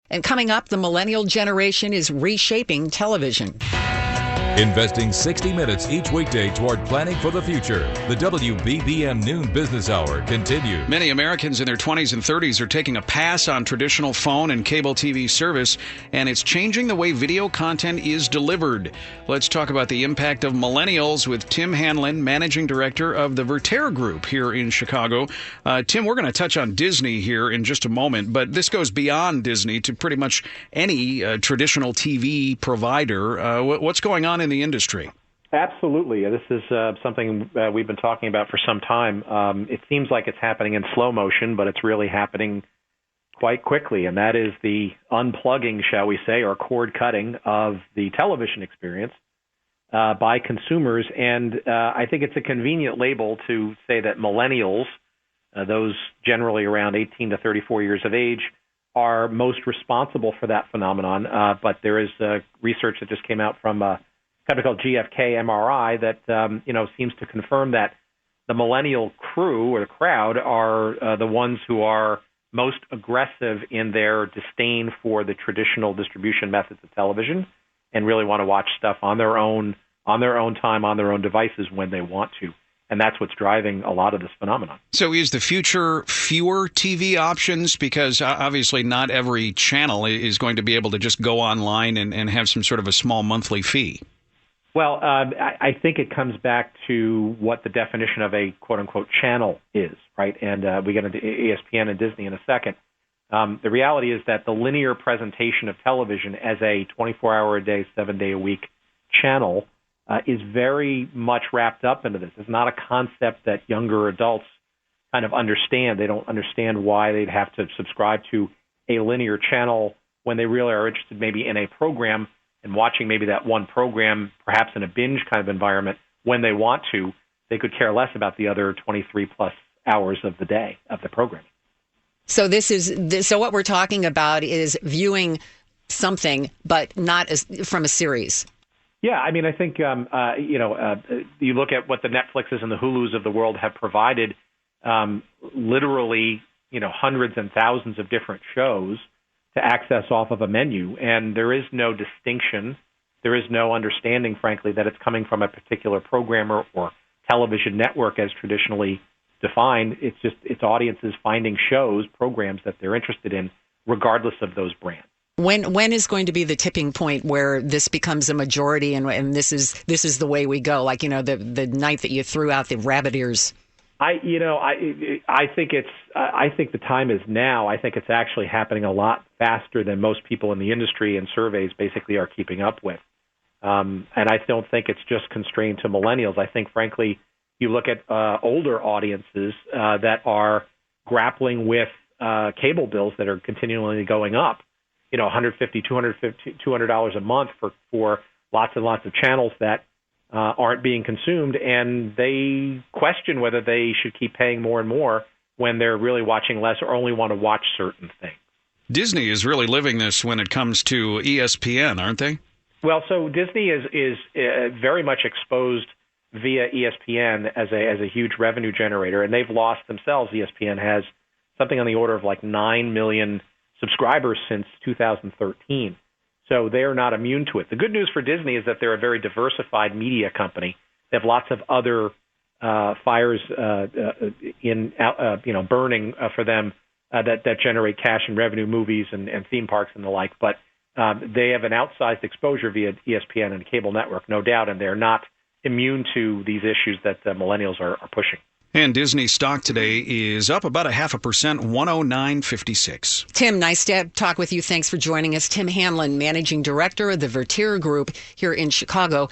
And coming up, the millennial generation is reshaping television. Investing 60 minutes each weekday toward planning for the future. The WBBM Noon Business Hour continues. Many Americans in their 20s and 30s are taking a pass on traditional phone and cable TV service, and it's changing the way video content is delivered. Let's talk about the impact of millennials with Tim Hanlon, Managing Director of the Vertere Group here in Chicago. Tim, we're going to touch on Disney here in just a moment, but this goes beyond Disney to pretty much any traditional TV provider. What's going on in the industry? Absolutely. This is something we've been talking about for some time. It seems like it's happening in slow motion, but it's really happening quite quickly, and that is the unplugging, shall we say, or cord cutting of the television experience by consumers. And I think it's a convenient label to say that millennials, those generally around 18 to 34 years of age, are most responsible for that phenomenon. But there is research that just came out from a company called GFK MRI that seems to confirm that the millennial crew or the crowd are the ones who are most aggressive in their disdain for the traditional distribution methods of television, and really want to watch stuff on their own time, on their own devices when they want to. And that's what's driving a lot of this phenomenon. So is the future fewer TV options? Because obviously not every channel is going to be able to just go online and have some sort of a small monthly fee. Well, I think it comes back to what the definition of a quote-unquote channel is, right? And we get into ESPN and Disney in a second. The reality is that the linear presentation of television as a 24-hour-a-day, 7-day-a-week channel is very much wrapped up into this. It's not a concept that younger adults kind of understand. They don't understand why they'd have to subscribe to a linear channel when they really are interested maybe in a program and watching maybe that one program, perhaps in a binge kind of environment, when they want to. They could care less about the other 23-plus hours of the day of the programming. So so what we're talking about is viewing something, but not from a series. Yeah, I mean, I think, you look at what the Netflixes and the Hulus of the world have provided, literally, hundreds and thousands of different shows to access off of a menu. And there is no distinction. There is no understanding, frankly, that it's coming from a particular programmer or television network as traditionally defined. It's audiences finding shows, programs that they're interested in, regardless of those brands. When is going to be the tipping point where this becomes a majority and this is the way we go? Like, the night that you threw out the rabbit ears. I think the time is now. I think it's actually happening a lot faster than most people in the industry and surveys basically are keeping up with. And I don't think it's just constrained to millennials. I think, frankly, you look at older audiences that are grappling with cable bills that are continually going up. $150, $200 a month for lots and lots of channels that aren't being consumed, and they question whether they should keep paying more and more when they're really watching less or only want to watch certain things. Disney is really living this when it comes to ESPN, aren't they? Well, so Disney is very much exposed via ESPN as a huge revenue generator, and they've lost themselves. ESPN has something on the order of like 9 million subscribers since 2013. So they're not immune to it. The good news for Disney is that they're a very diversified media company. They have lots of other fires burning for them that generate cash and revenue, movies and theme parks and the like. But they have an outsized exposure via ESPN and cable network, no doubt, and they're not immune to these issues that millennials are pushing. And Disney stock today is up about 0.5%, 109.56. Tim, nice to talk with you. Thanks for joining us. Tim Hanlon, Managing Director of the Vertere Group here in Chicago.